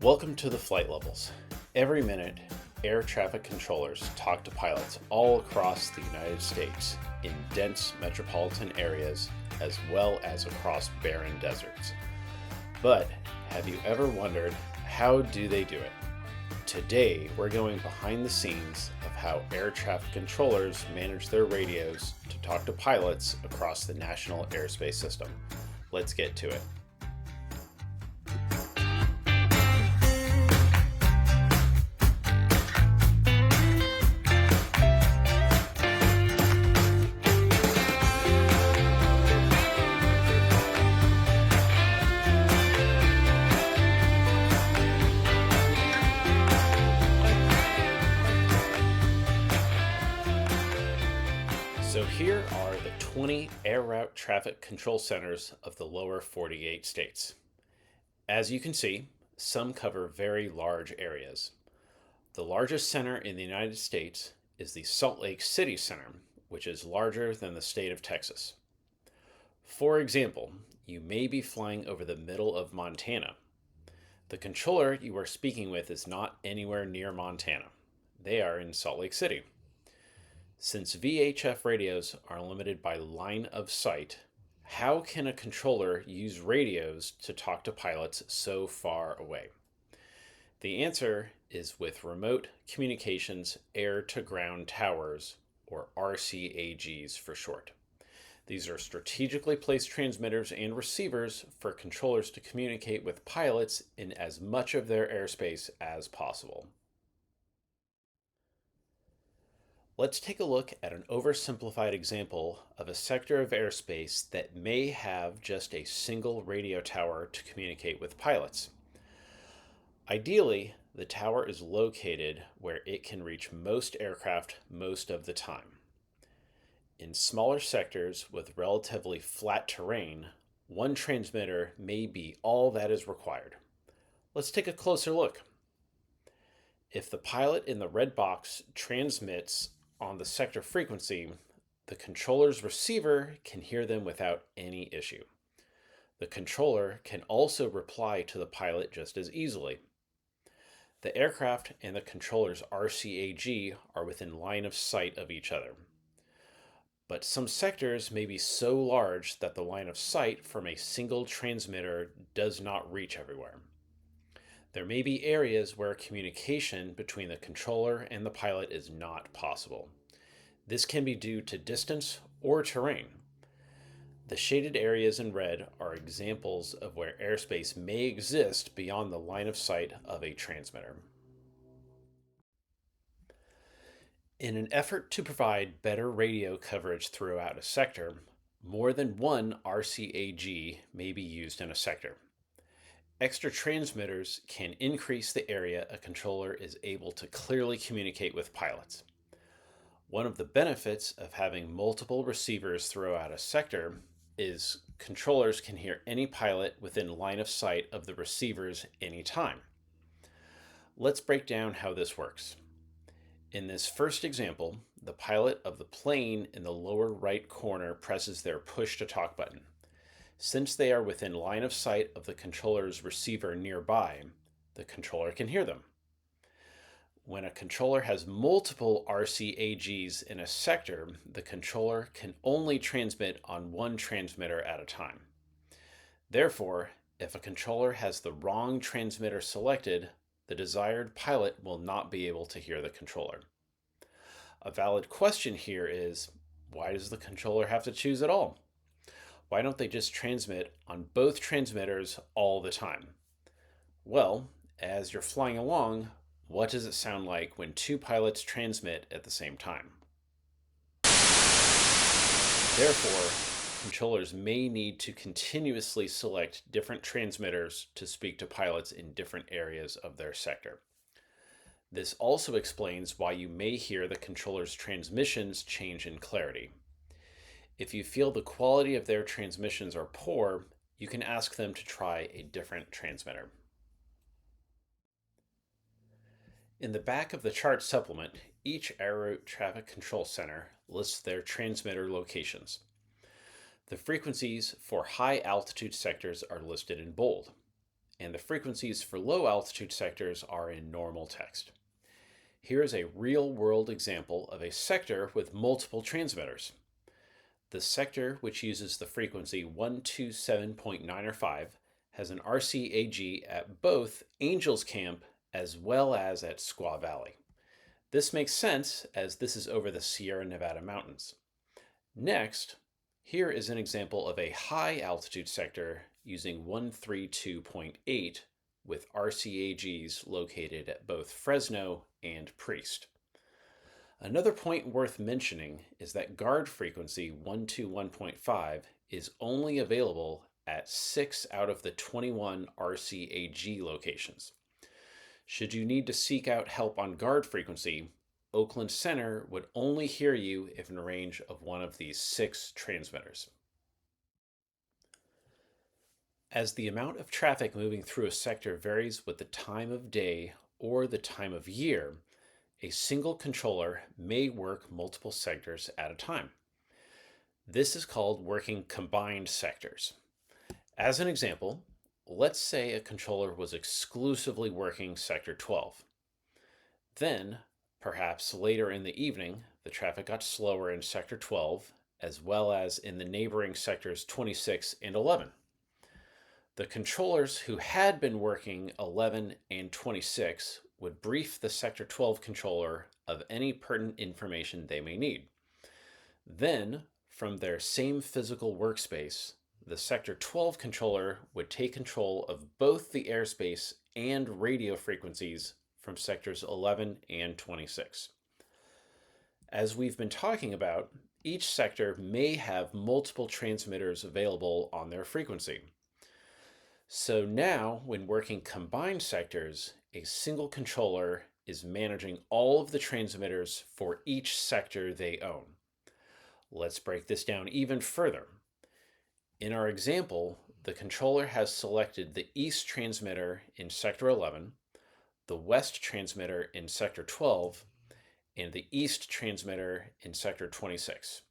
Welcome to the flight levels. Every minute, air traffic controllers talk to pilots all across the United States in dense metropolitan areas as well as across barren deserts. But have you ever wondered, how do they do it? Today, we're going behind the scenes of how air traffic controllers manage their radios to talk to pilots across the national airspace system. Let's get to it. So here are the 20 air route traffic control centers of the lower 48 states. As you can see, some cover very large areas. The largest center in the United States is the Salt Lake City Center, which is larger than the state of Texas. For example, you may be flying over the middle of Montana. The controller you are speaking with is not anywhere near Montana. They are in Salt Lake City. Since VHF radios are limited by line of sight, how can a controller use radios to talk to pilots so far away? The answer is with remote communications air-to-ground towers, or RCAGs for short. These are strategically placed transmitters and receivers for controllers to communicate with pilots in as much of their airspace as possible. Let's take a look at an oversimplified example of a sector of airspace that may have just a single radio tower to communicate with pilots. Ideally, the tower is located where it can reach most aircraft most of the time. In smaller sectors with relatively flat terrain, one transmitter may be all that is required. Let's take a closer look. If the pilot in the red box transmits on the sector frequency, the controller's receiver can hear them without any issue. The controller can also reply to the pilot just as easily. The aircraft and the controller's RCAG are within line of sight of each other. But some sectors may be so large that the line of sight from a single transmitter does not reach everywhere. There may be areas where communication between the controller and the pilot is not possible. This can be due to distance or terrain. The shaded areas in red are examples of where airspace may exist beyond the line of sight of a transmitter. In an effort to provide better radio coverage throughout a sector, more than one RCAG may be used in a sector. Extra transmitters can increase the area a controller is able to clearly communicate with pilots. One of the benefits of having multiple receivers throughout a sector is controllers can hear any pilot within line of sight of the receivers anytime. Let's break down how this works. In this first example, the pilot of the plane in the lower right corner presses their push-to-talk button. Since they are within line of sight of the controller's receiver nearby, the controller can hear them. When a controller has multiple RCAGs in a sector, the controller can only transmit on one transmitter at a time. Therefore, if a controller has the wrong transmitter selected, the desired pilot will not be able to hear the controller. A valid question here is, why does the controller have to choose at all? Why don't they just transmit on both transmitters all the time? Well, as you're flying along, what does it sound like when two pilots transmit at the same time? Therefore, controllers may need to continuously select different transmitters to speak to pilots in different areas of their sector. This also explains why you may hear the controller's transmissions change in clarity. If you feel the quality of their transmissions are poor, you can ask them to try a different transmitter. In the back of the chart supplement, each air route traffic control center lists their transmitter locations. The frequencies for high altitude sectors are listed in bold. and the frequencies for low altitude sectors are in normal text. Here is a real-world example of a sector with multiple transmitters. The sector, which uses the frequency 127.9 or 5, has an RCAG at both Angels Camp as well as at Squaw Valley. This makes sense as this is over the Sierra Nevada mountains. Next, here is an example of a high altitude sector using 132.8 with RCAGs located at both Fresno and Priest. Another point worth mentioning is that guard frequency 121.5 is only available at 6 out of the 21 RCAG locations. Should you need to seek out help on guard frequency, Oakland Center would only hear you if in range of one of these 6 transmitters. As the amount of traffic moving through a sector varies with the time of day or the time of year, a single controller may work multiple sectors at a time. This is called working combined sectors. As an example, let's say a controller was exclusively working Sector 12. Then, perhaps later in the evening, the traffic got slower in Sector 12, as well as in the neighboring sectors 26 and 11. The controllers who had been working 11 and 26 would brief the Sector 12 controller of any pertinent information they may need. Then, from their same physical workspace, the Sector 12 controller would take control of both the airspace and radio frequencies from sectors 11 and 26. As we've been talking about, each sector may have multiple transmitters available on their frequency. So now, when working combined sectors, a single controller is managing all of the transmitters for each sector they own. Let's break this down even further. In our example, the controller has selected the east transmitter in Sector 11, the west transmitter in Sector 12, and the east transmitter in Sector 26.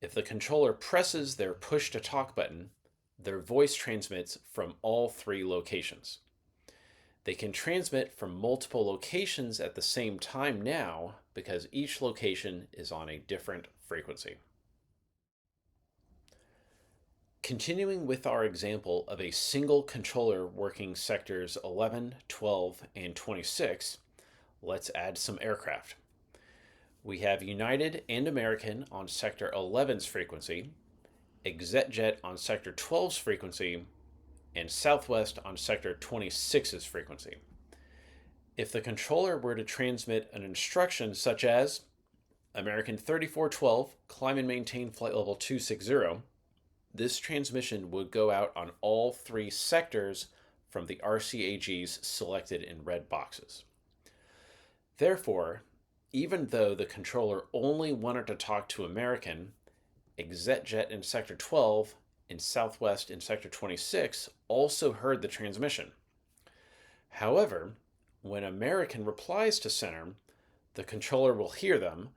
If the controller presses their push to talk button, their voice transmits from all 3 locations. They can transmit from multiple locations at the same time now because each location is on a different frequency. Continuing with our example of a single controller working sectors 11, 12, and 26, let's add some aircraft. We have United and American on Sector 11's frequency, ExetJet on Sector 12's frequency, and Southwest on Sector 26's frequency. If the controller were to transmit an instruction such as American 3412, climb and maintain flight level 260, this transmission would go out on all 3 sectors from the RCAGs selected in red boxes. Therefore, even though the controller only wanted to talk to American, ExetJet in Sector 12 and Southwest in Sector 26 also heard the transmission. However, when American replies to Center, the controller will hear them,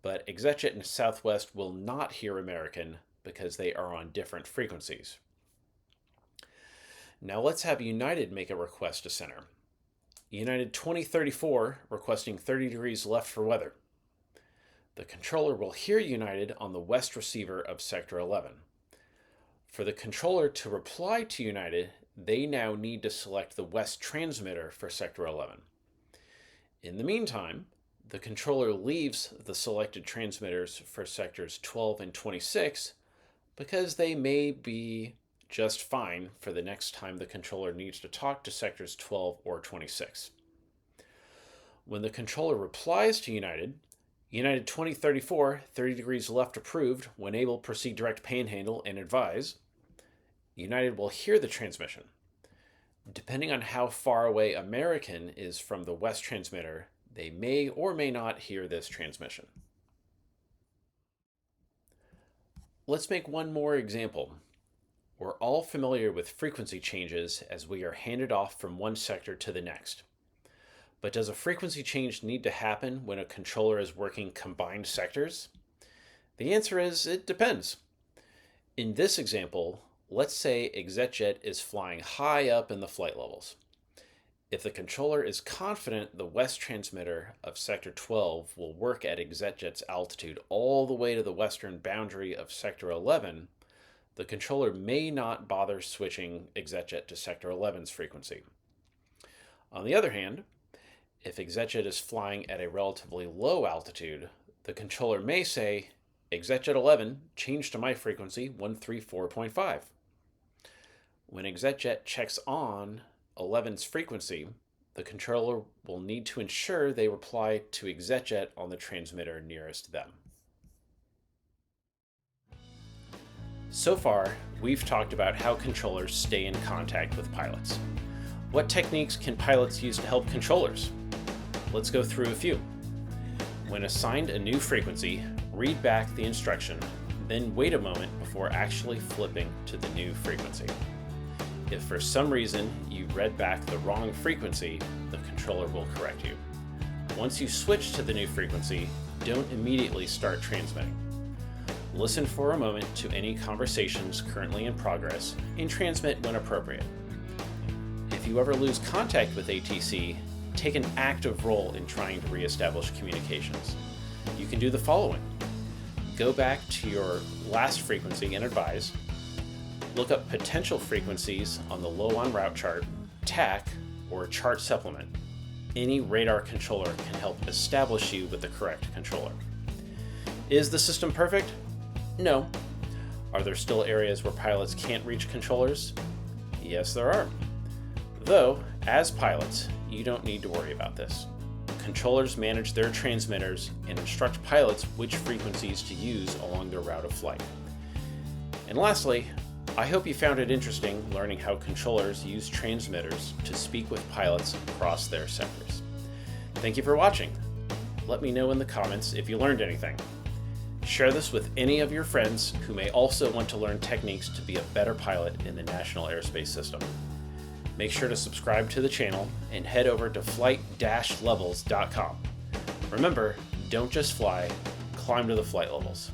but ExetJet and Southwest will not hear American because they are on different frequencies. Now let's have United make a request to Center. United 2034 requesting 30 degrees left for weather. The controller will hear United on the west receiver of Sector 11. For the controller to reply to United, they now need to select the west transmitter for Sector 11. In the meantime, the controller leaves the selected transmitters for sectors 12 and 26 because they may be just fine for the next time the controller needs to talk to sectors 12 or 26. When the controller replies to United, United 2034, 30 degrees left approved, when able proceed direct panhandle and advise, United will hear the transmission. Depending on how far away American is from the west transmitter, they may or may not hear this transmission. Let's make one more example. We're all familiar with frequency changes as we are handed off from one sector to the next. But does a frequency change need to happen when a controller is working combined sectors? The answer is it depends. In this example, Let's say ExecJet is flying high up in the flight levels. If the controller is confident the west transmitter of Sector 12 will work at ExecJet's altitude all the way to the western boundary of Sector 11, the controller may not bother switching ExecJet to Sector 11's frequency. On the other hand, if ExecJet is flying at a relatively low altitude, the controller may say, ExecJet 11, change to my frequency 134.5. When ExecJet checks on 11's frequency, the controller will need to ensure they reply to ExecJet on the transmitter nearest them. So far, we've talked about how controllers stay in contact with pilots. What techniques can pilots use to help controllers? Let's go through a few. When assigned a new frequency, read back the instruction, then wait a moment before actually flipping to the new frequency. If for some reason you read back the wrong frequency, the controller will correct you. Once you switch to the new frequency, don't immediately start transmitting. Listen for a moment to any conversations currently in progress and transmit when appropriate. If you ever lose contact with ATC, take an active role in trying to reestablish communications. You can do the following. Go back to your last frequency and advise. Look up potential frequencies on the low on route chart, TAC, or chart supplement. Any radar controller can help establish you with the correct controller. Is the system perfect? No. Are there still areas where pilots can't reach controllers? Yes, there are. Though, as pilots, you don't need to worry about this. Controllers manage their transmitters and instruct pilots which frequencies to use along their route of flight. And lastly, I hope you found it interesting learning how controllers use transmitters to speak with pilots across their sectors. Thank you for watching. Let me know in the comments if you learned anything. Share this with any of your friends who may also want to learn techniques to be a better pilot in the National Airspace System. Make sure to subscribe to the channel and head over to flight-levels.com. Remember, don't just fly, climb to the flight levels.